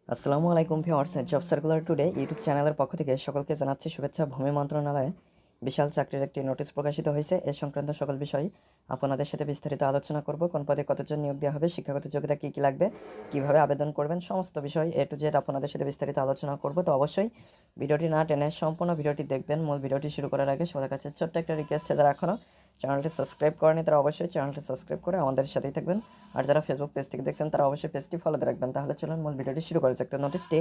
আসসালামু আলাইকুম viewers, job circular today YouTube চ্যানেলের পক্ষ থেকে সকলকে জানাচ্ছি শুভেচ্ছা। ভূমি মন্ত্রণালয়ে বিশাল চাকরির একটি নোটিশ প্রকাশিত হয়েছে। এ সংক্রান্ত সকল বিষয় আপনাদের সাথে বিস্তারিত আলোচনা করব। কোন পদে কতজন নিয়োগ দেওয়া হবে, শিক্ষাগত যোগ্যতা কী কী লাগবে, কিভাবে আবেদন করবেন, সমস্ত বিষয় এ টু জেড আপনাদের সাথে বিস্তারিত আলোচনা করব। তো অবশ্যই ভিডিওটি না টেনে সম্পূর্ণ ভিডিওটি দেখবেন। মূল ভিডিওটি শুরু করার আগে সবার কাছে ছোট্ট একটা রিকোয়েস্ট, যারা এখনও চ্যানেলটি সাবস্ক্রাইব করেনি তারা অবশ্যই চ্যানেলটি সাবস্ক্রাইব করে আমাদের সাথেই থাকবেন। আর যারা ফেসবুক পেজ থেকে দেখছেন তারা অবশ্যই পেজটি ফলোতে রাখবেন। তাহলে চলুন মূল ভিডিওটি শুরু করা যাক। তো নোটিশটি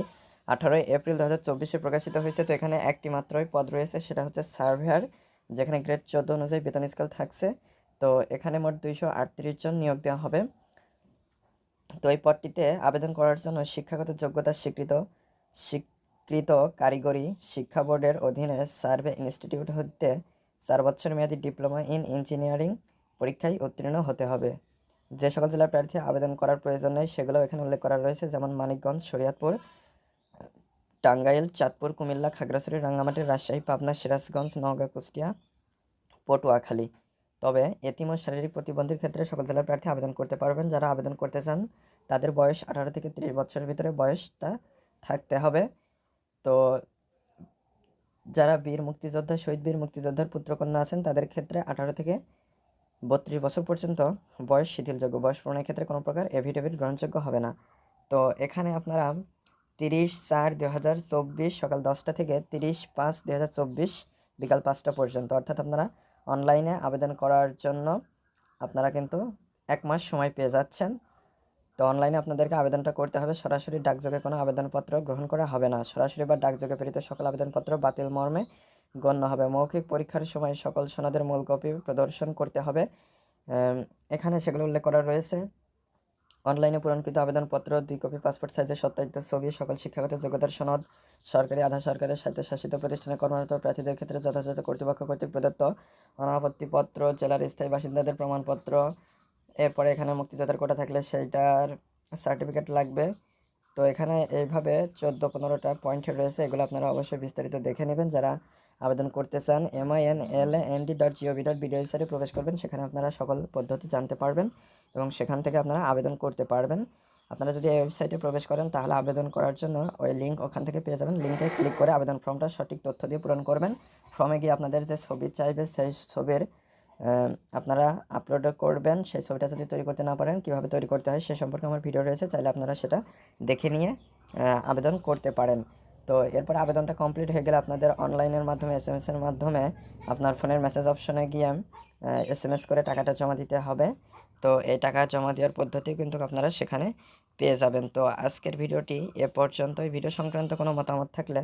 18 এপ্রিল 2024 প্রকাশিত হয়েছে। তো এখানে একটি মাত্রই পদ রয়েছে, সেটা হচ্ছে সার্ভেয়ার, যেখানে গ্রেড 14 অনুযায়ী বেতন স্কেল থাকছে। তো এখানে মোট 238 জন নিয়োগ দেওয়া হবে। তো এই পদটিতে আবেদন করার জন্য শিক্ষাগত যোগ্যতা স্বীকৃত কারিগরি শিক্ষা বোর্ডের অধীনে সার্ভে ইনস্টিটিউট হতে 4 বছর মেয়াদী ডিপ্লোমা ইন ইঞ্জিনিয়ারিং পরীক্ষায় উত্তীর্ণ হতে হবে। যে সকল জেলার প্রার্থী আবেদন করার প্রয়োজন নেই সেগুলো এখানে উল্লেখ করা রয়েছে, যেমন মানিকগঞ্জ, শরীয়তপুর, টাঙ্গাইল, চাঁদপুর, কুমিল্লা, খাগড়াছড়ি, রাঙ্গামাটি, রাজশাহী, পাবনা, সিরাজগঞ্জ, নওগাঁ, কুষ্টিয়া, পটুয়াখালী। তবে এতিম ও শারীরিক প্রতিবন্ধীর ক্ষেত্রে সকল জেলার প্রার্থী আবেদন করতে পারবেন। যারা আবেদন করতে চান তাদের বয়স 18 থেকে 30 বছরের ভিতরে বয়সটা থাকতে হবে। তো যারা শহীদ বীর মুক্তিযোদ্ধার পুত্রকন্যা আছেন তাদের ক্ষেত্রে 18 থেকে 32 বছর পর্যন্ত বয়স শিথিলযোগ্য। বয়স প্রমাণের ক্ষেত্রে কোনো প্রকার এফিডেভিট গ্রহণযোগ্য হবে না। তো এখানে আপনারা 30/4/2024 সকাল 10টা থেকে 30/5/2024 বিকাল 5টা পর্যন্ত, অর্থাৎ আপনারা অনলাইনে আবেদন করার জন্য আপনারা কিন্তু 1 মাস সময় পেয়ে যাচ্ছেন। তো অনলাইনে আপনাদেরকে আবেদনটা করতে হবে। সরাসরি ডাকযোগে কোনো আবেদনপত্র গ্রহণ করা হবে না। সরাসরি বা ডাকযোগে প্রেরিত সকল আবেদনপত্র বাতিল মর্মে গণ্য হবে। মৌখিক পরীক্ষার সময় সকল সনদের মূল কপি প্রদর্শন করতে হবে। এখানে সেগুলো উল্লেখ করা রয়েছে। অনলাইনে পূরণকৃত আবেদনপত্র, 2 কপি পাসপোর্ট সাইজের সত্যায়িত ছবি, সকল শিক্ষাগত যোগ্যতার সনদ, সরকারি, আধা সরকারি, স্বায়ত্তশাসিত প্রতিষ্ঠানে কর্মরত প্রার্থীদের ক্ষেত্রে যথাযথ কর্তৃপক্ষ কর্তৃক প্রদত্ত অনাপত্তিপত্র, জেলার স্থায়ী বাসিন্দাদের প্রমাণপত্র, এরপরে এখানে মুক্তিযোদ্ধার কোটা থাকলে সেইটার সার্টিফিকেট লাগবে। তো এখানে এইভাবে 14-15টা পয়েন্ট রয়েছে, এগুলো আপনারা অবশ্যই বিস্তারিত দেখে নেবেন। যারা আবেদন করতে চান minland.gov.bd ওয়েবসাইটে প্রবেশ করবেন, সেখানে আপনারা সকল পদ্ধতি জানতে পারবেন এবং সেখান থেকে আপনারা আবেদন করতে পারবেন। আপনারা যদি এই ওয়েবসাইটে প্রবেশ করেন তাহলে আবেদন করার জন্য ওই লিঙ্ক ওখান থেকে পেয়ে যাবেন। লিঙ্কে ক্লিক করে আবেদন ফর্মটা সঠিক তথ্য দিয়ে পূরণ করবেন। ফর্মে গিয়ে আপনাদের যে ছবি চাইবে সেই ছবির আপনারা আপলোড করবেন। সেই ছবিটা যদি তৈরি করতে না পারেন, কীভাবে তৈরি করতে হয় সে সম্পর্কে আমার ভিডিও রয়েছে, চাইলে আপনারা সেটা দেখে নিয়ে আবেদন করতে পারেন। তো এরপর আবেদনটা কমপ্লিট হয়ে গেলে আপনাদের অনলাইনের মাধ্যমে SMS-এর মাধ্যমে আপনার ফোনের মেসেজ অপশনে গিয়ে SMS করে টাকাটা জমা দিতে হবে। তো এই টাকা জমা দেওয়ার পদ্ধতি কিন্তু আপনারা সেখানে পেয়ে যাবেন। তো আজকের ভিডিওটি এ পর্যন্তই। ভিডিও সংক্রান্ত কোনো মতামত থাকলে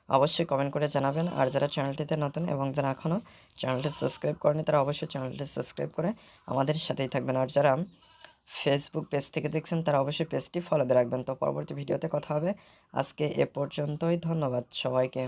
অবশ্যই কমেন্ট করে জানাবেন। আর যারা চ্যানেলটিতে নতুন এবং যারা এখনও চ্যানেলটি সাবস্ক্রাইব করেনি তারা অবশ্যই চ্যানেলটি সাবস্ক্রাইব করে আমাদের সাথেই থাকবেন। আর যারা ফেসবুক পেজ থেকে দেখছেন তারা অবশ্যই পেজটি ফলো দিয়ে রাখবেন। তো পরবর্তী ভিডিওতে কথা হবে। আজকে এ পর্যন্তই। ধন্যবাদ সবাইকে।